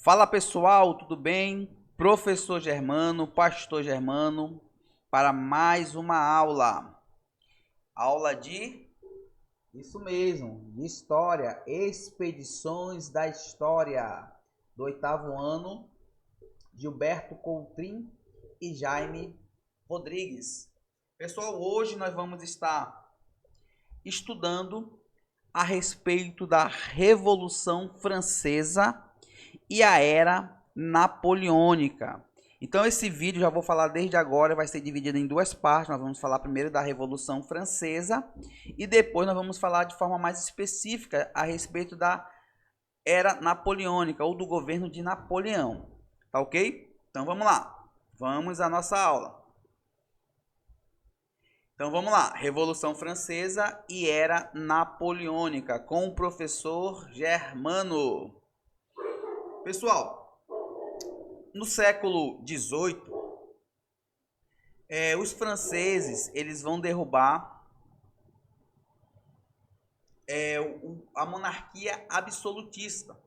Fala pessoal, tudo bem? Professor Germano, Pastor Germano, para mais uma aula. Aula de, isso mesmo, de História, Expedições da História, do 8º ano, Gilberto Coutrin e Jaime Rodrigues. Pessoal, hoje nós vamos estar estudando a respeito da Revolução Francesa e a Era Napoleônica. Então esse vídeo, já vou falar desde agora, vai ser dividido em duas partes. Nós vamos falar primeiro da Revolução Francesa e depois nós vamos falar de forma mais específica a respeito da Era Napoleônica ou do governo de Napoleão. Tá ok? Então vamos lá. Vamos à nossa aula. Então vamos lá, Revolução Francesa e Era Napoleônica, com o professor Germano. Pessoal, no século XVIII, os franceses eles vão derrubar a monarquia absolutista,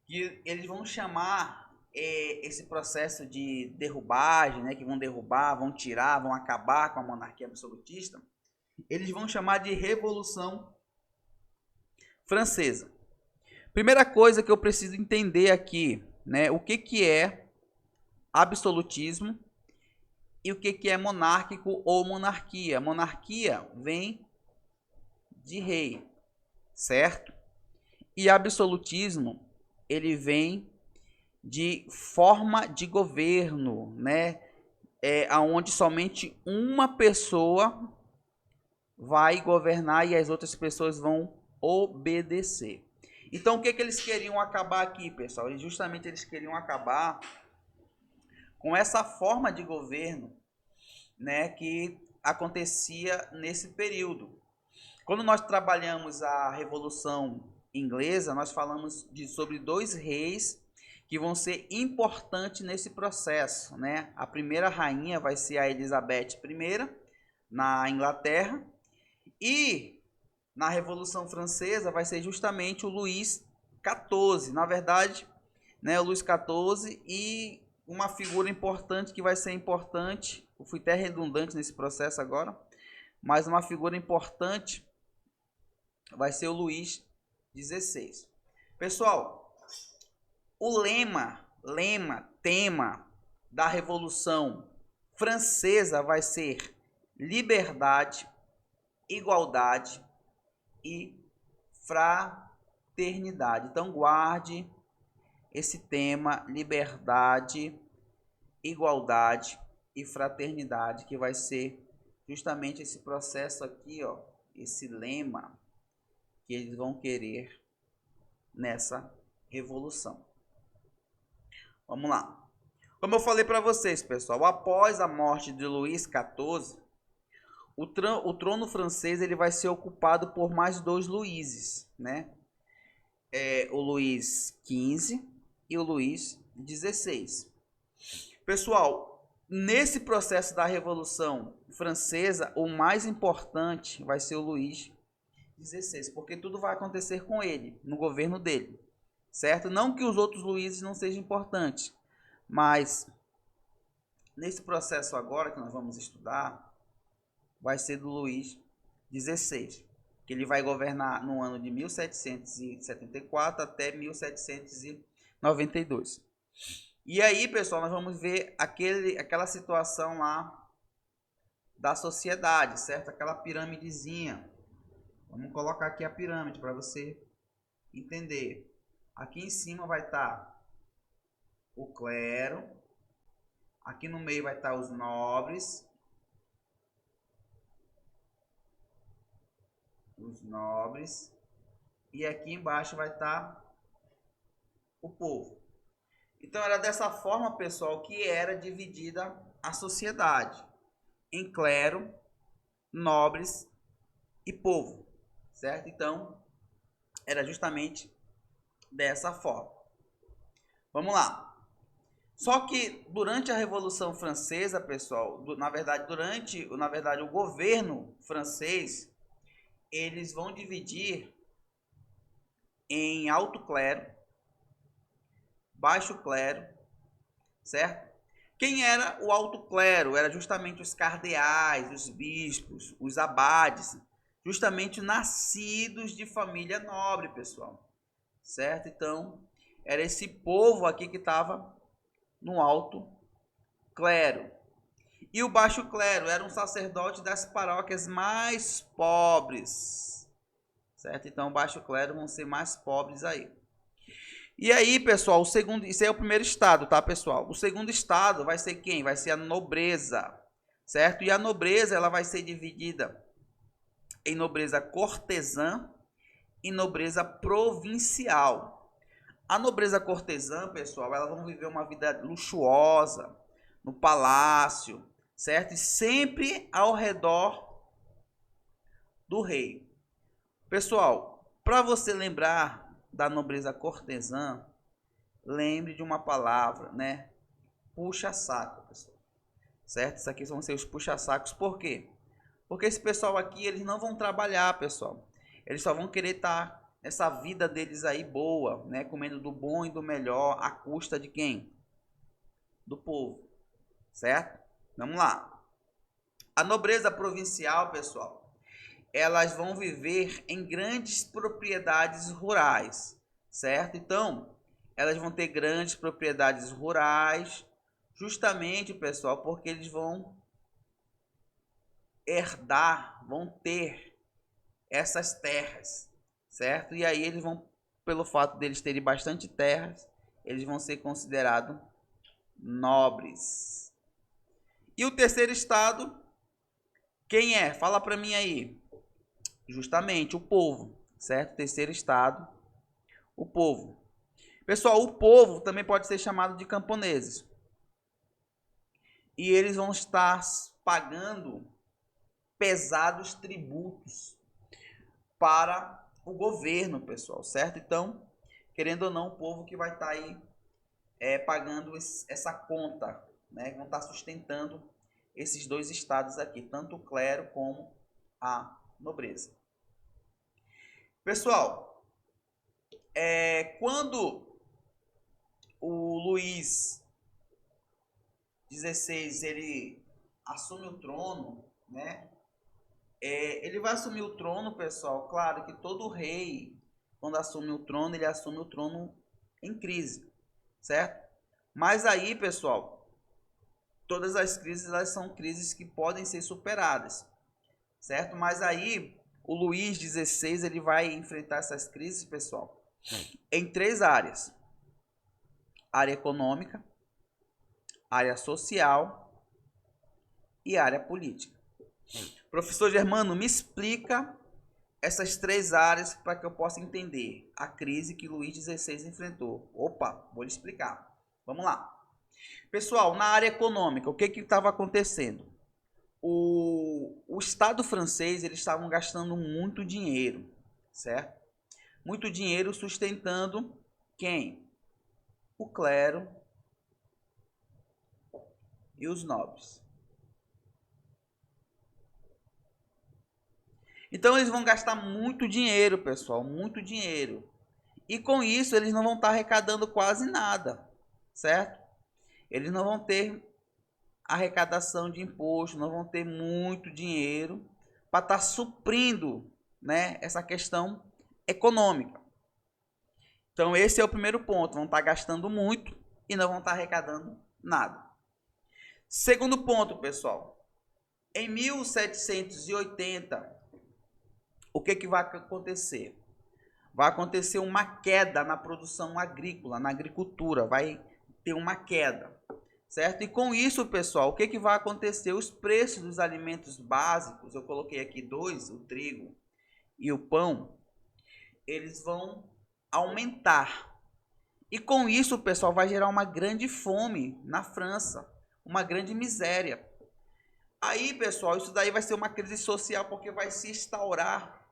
que eles vão chamar esse processo de derrubagem, né, que vão derrubar, vão tirar, vão acabar com a monarquia absolutista, eles vão chamar de Revolução Francesa. Primeira coisa que eu preciso entender aqui, né, o que é absolutismo e o que é monárquico ou monarquia. Monarquia vem de rei, certo? E absolutismo, ele vem de forma de governo, né? Aonde somente uma pessoa vai governar e as outras pessoas vão obedecer. Então, o que eles queriam acabar aqui, pessoal? Justamente eles queriam acabar com essa forma de governo, né, que acontecia nesse período. Quando nós trabalhamos a Revolução Inglesa, nós falamos sobre dois reis que vão ser importantes nesse processo, né? A primeira rainha vai ser a Elizabeth I, na Inglaterra, e na Revolução Francesa vai ser justamente o Luís XIV. Na verdade, né, o Luís XIV e uma figura importante que vai ser importante, eu fui até redundante nesse processo agora, mas uma figura importante vai ser o Luís XVI. Pessoal, o tema da Revolução Francesa vai ser liberdade, igualdade e fraternidade. Então guarde esse tema, liberdade, igualdade e fraternidade, que vai ser justamente esse processo aqui, ó, esse lema que eles vão querer nessa revolução. Vamos lá. Como eu falei para vocês, pessoal, após a morte de Luís XIV, o trono francês ele vai ser ocupado por mais dois Luíses, né? O Luís XV e o Luís XVI. Pessoal, nesse processo da Revolução Francesa, o mais importante vai ser o Luís XVI, porque tudo vai acontecer com ele, no governo dele, certo? Não que os outros Luíses não sejam importantes, mas nesse processo agora que nós vamos estudar, vai ser do Luís XVI, que ele vai governar no ano de 1774 até 1792. E aí, pessoal, nós vamos ver aquela situação lá da sociedade, certo? Aquela piramidezinha. Vamos colocar aqui a pirâmide para você entender. Aqui em cima vai estar o clero. Aqui no meio vai estar os nobres. E aqui embaixo vai estar o povo. Então era dessa forma, pessoal, que era dividida a sociedade em clero, nobres e povo, certo? Então era justamente dessa forma. Vamos lá. Só que durante a Revolução Francesa, pessoal, na verdade o governo francês, eles vão dividir em alto clero, baixo clero, certo? Quem era o alto clero? Era justamente os cardeais, os bispos, os abades, justamente nascidos de família nobre, pessoal, certo? Então, era esse povo aqui que estava no alto clero. E o baixo clero era um sacerdote das paróquias mais pobres, certo? Então, o baixo clero vão ser mais pobres aí. E aí, pessoal, o segundo, isso aí é o primeiro estado, tá, pessoal? O segundo estado vai ser quem? Vai ser a nobreza, certo? E a nobreza, ela vai ser dividida em nobreza cortesã e nobreza provincial. A nobreza cortesã, pessoal, elas vão viver uma vida luxuosa, no palácio, certo? E sempre ao redor do rei. Pessoal, para você lembrar da nobreza cortesã, lembre de uma palavra, né? Puxa-saco, pessoal. Certo? Isso aqui vão ser os puxa-sacos. Por quê? Porque esse pessoal aqui, eles não vão trabalhar, pessoal. Eles só vão querer estar nessa vida deles aí boa, né? Comendo do bom e do melhor, à custa de quem? Do povo. Certo? Vamos lá. A nobreza provincial, pessoal, elas vão viver em grandes propriedades rurais, certo? Então, elas vão ter grandes propriedades rurais, justamente, pessoal, porque eles vão herdar, vão ter essas terras, certo? E aí eles vão, pelo fato deles terem bastante terras, eles vão ser considerados nobres. E o terceiro estado, quem é? Fala para mim aí. Justamente o povo, certo? Terceiro estado, o povo. Pessoal, o povo também pode ser chamado de camponeses. E eles vão estar pagando pesados tributos para o governo, pessoal, certo? Então, querendo ou não, o povo que vai estar aí pagando essa conta, né? Vão estar sustentando esses dois estados aqui, tanto o clero como a nobreza. Pessoal, quando o Luís XVI ele assume o trono, né? Ele vai assumir o trono, pessoal. Claro que todo rei, quando assume o trono, ele assume o trono em crise, certo? Mas aí, pessoal, todas as crises elas são crises que podem ser superadas, certo? Mas aí o Luís XVI ele vai enfrentar essas crises, pessoal, em três áreas: área econômica, área social e área política. Professor Germano, me explica essas três áreas para que eu possa entender a crise que Luís XVI enfrentou. Opa, vou lhe explicar. Vamos lá. Pessoal, na área econômica, o que estava acontecendo? O Estado francês, eles estavam gastando muito dinheiro, certo? Muito dinheiro sustentando quem? O clero e os nobres. Então eles vão gastar muito dinheiro, pessoal, muito dinheiro. E com isso eles não vão estar arrecadando quase nada, certo? Eles não vão ter arrecadação de imposto, não vão ter muito dinheiro para estar suprindo, né, essa questão econômica. Então esse é o primeiro ponto, vão estar gastando muito e não vão estar arrecadando nada. Segundo ponto, pessoal, em 1780, o que vai acontecer? Vai acontecer uma queda na produção agrícola, na agricultura, vai ter uma queda, certo? E com isso, pessoal, o que vai acontecer? Os preços dos alimentos básicos, eu coloquei aqui dois, o trigo e o pão, eles vão aumentar. E com isso, pessoal, vai gerar uma grande fome na França, uma grande miséria. Aí, pessoal, isso daí vai ser uma crise social porque vai se instaurar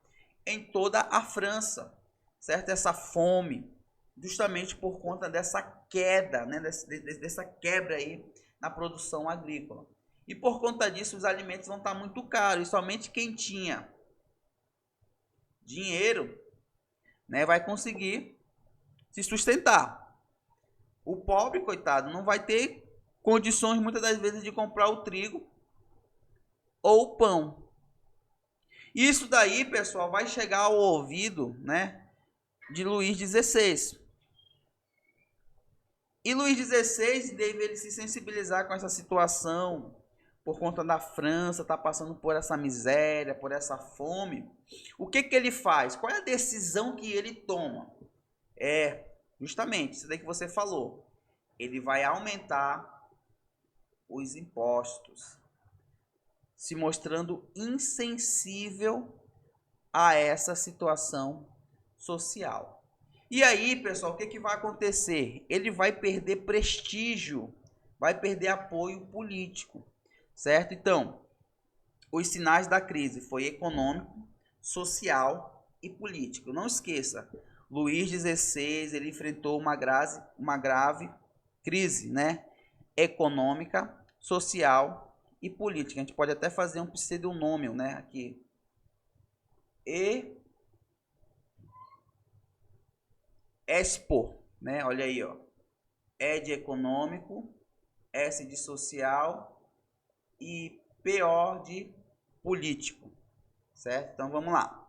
em toda a França, certo? Essa fome, justamente por conta dessa queda, né? dessa quebra aí na produção agrícola. E por conta disso, os alimentos vão estar muito caros. E somente quem tinha dinheiro, né, vai conseguir se sustentar. O pobre, coitado, não vai ter condições muitas das vezes de comprar o trigo ou o pão. Isso daí, pessoal, vai chegar ao ouvido, né, de Luís XVI. E Luís XVI deve ele se sensibilizar com essa situação, por conta da França tá passando por essa miséria, por essa fome. O que que ele faz? Qual é a decisão que ele toma? É justamente isso daí que você falou. Ele vai aumentar os impostos, se mostrando insensível a essa situação social. E aí, pessoal, o que que vai acontecer? Ele vai perder prestígio, vai perder apoio político, certo? Então, os sinais da crise foi econômico, social e político. Não esqueça, Luís XVI ele enfrentou uma grave crise, né? Econômica, social e política. A gente pode até fazer um pseudonômio, né? Aqui. ESPO, né? Olha aí, ó. E de econômico, S de social e PO de político, certo? Então vamos lá.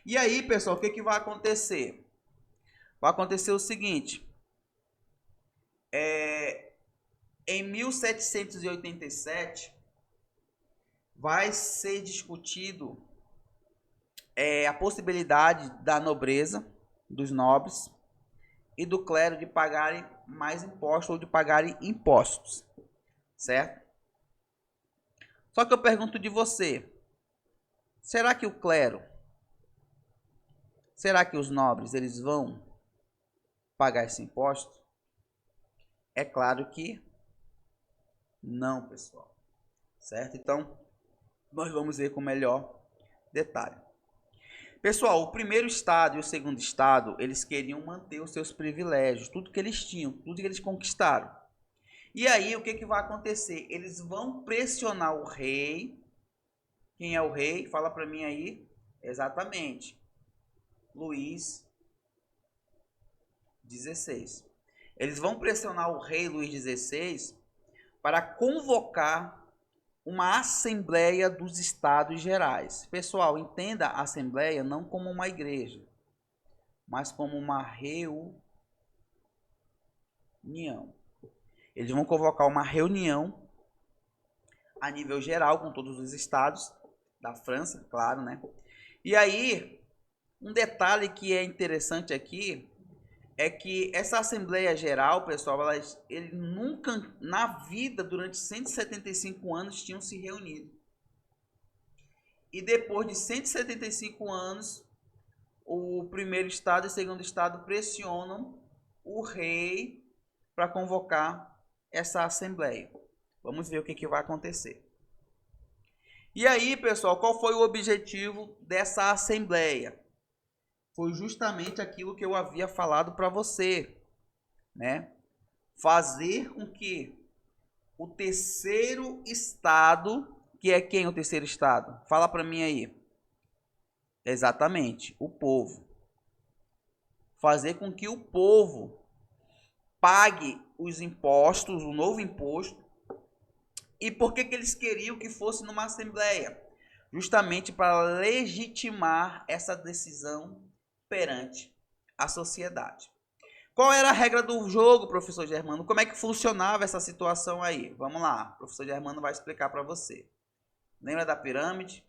E aí, pessoal, o que que vai acontecer? Vai acontecer o seguinte: em 1787 vai ser discutido a possibilidade da nobreza, dos nobres e do clero de pagarem mais impostos ou de pagarem impostos, certo? Só que eu pergunto de você, será que o clero, será que os nobres, eles vão pagar esse imposto? É claro que não, pessoal, certo? Então, nós vamos ver com melhor detalhe. Pessoal, o primeiro estado e o segundo estado, eles queriam manter os seus privilégios, tudo que eles tinham, tudo que eles conquistaram. E aí, o que que vai acontecer? Eles vão pressionar o rei. Quem é o rei? Fala para mim aí. Exatamente. Luís XVI. Eles vão pressionar o rei Luís XVI para convocar uma Assembleia dos Estados Gerais. Pessoal, entenda a Assembleia não como uma igreja, mas como uma reunião. Eles vão convocar uma reunião a nível geral com todos os estados da França, claro, né? E aí, um detalhe que é interessante aqui é que essa Assembleia Geral, pessoal, ele nunca na vida, durante 175 anos, tinham se reunido. E depois de 175 anos, o primeiro estado e o segundo estado pressionam o rei para convocar essa Assembleia. Vamos ver o que vai acontecer. E aí, pessoal, qual foi o objetivo dessa Assembleia? Foi justamente aquilo que eu havia falado para você, né? Fazer com que o terceiro estado, que é quem o terceiro estado? Fala para mim aí. Exatamente, o povo. Fazer com que o povo pague os impostos, o novo imposto. E por que que eles queriam que fosse numa assembleia? Justamente para legitimar essa decisão perante a sociedade. Qual era a regra do jogo, professor Germano? Como é que funcionava essa situação aí? Vamos lá, o professor Germano vai explicar para você. Lembra da pirâmide?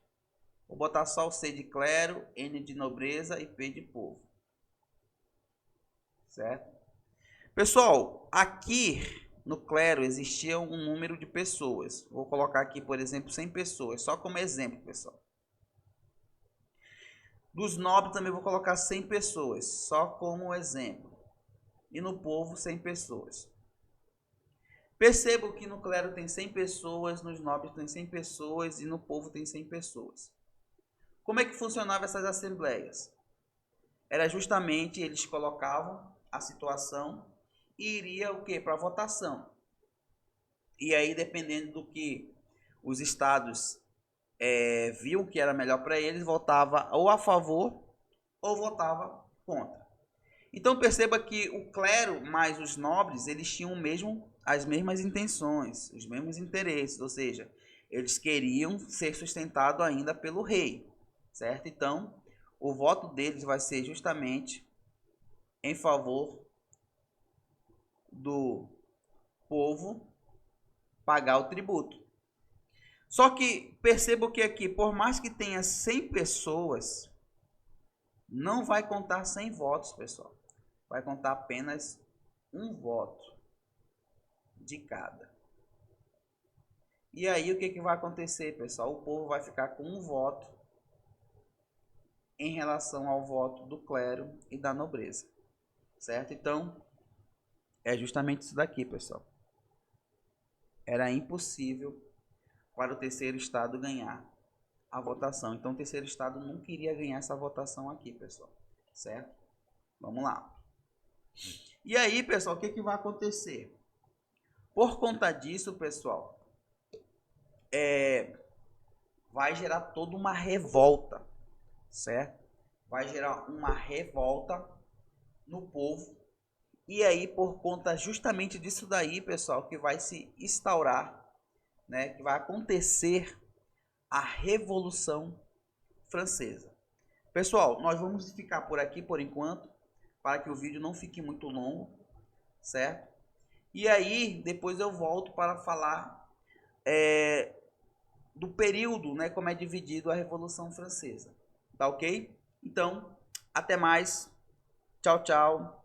Vou botar só o C de clero, N de nobreza e P de povo. Certo? Pessoal, aqui no clero existia um número de pessoas. Vou colocar aqui, por exemplo, 100 pessoas, só como exemplo, pessoal. Dos nobres também vou colocar 100 pessoas, só como exemplo. E no povo 100 pessoas. Percebo que no clero tem 100 pessoas, nos nobres tem 100 pessoas e no povo tem 100 pessoas. Como é que funcionavam essas assembleias? Era justamente eles colocavam a situação e iria o que? Para votação. E aí, dependendo do que os estados viam que era melhor para eles, votava ou a favor ou votava contra. Então perceba que o clero mais os nobres, eles tinham as mesmas intenções, os mesmos interesses, ou seja, eles queriam ser sustentados ainda pelo rei, certo? Então, o voto deles vai ser justamente em favor do povo pagar o tributo. Só que perceba que aqui, por mais que tenha 100 pessoas, não vai contar 100 votos, pessoal. Vai contar apenas um voto de cada. E aí o que vai acontecer, pessoal? O povo vai ficar com um voto em relação ao voto do clero e da nobreza, certo? Então, é justamente isso daqui, pessoal. Era impossível para o terceiro estado ganhar a votação. Então, o terceiro estado não queria ganhar essa votação aqui, pessoal, certo? Vamos lá. E aí, pessoal, o que vai acontecer? Por conta disso, pessoal, vai gerar toda uma revolta, certo? Vai gerar uma revolta no povo. E aí, por conta justamente disso daí, pessoal, que vai se instaurar, né, que vai acontecer a Revolução Francesa. Pessoal, nós vamos ficar por aqui por enquanto, para que o vídeo não fique muito longo, certo? E aí, depois eu volto para falar do período, né, como é dividido a Revolução Francesa. Tá ok? Então, até mais. Tchau, tchau.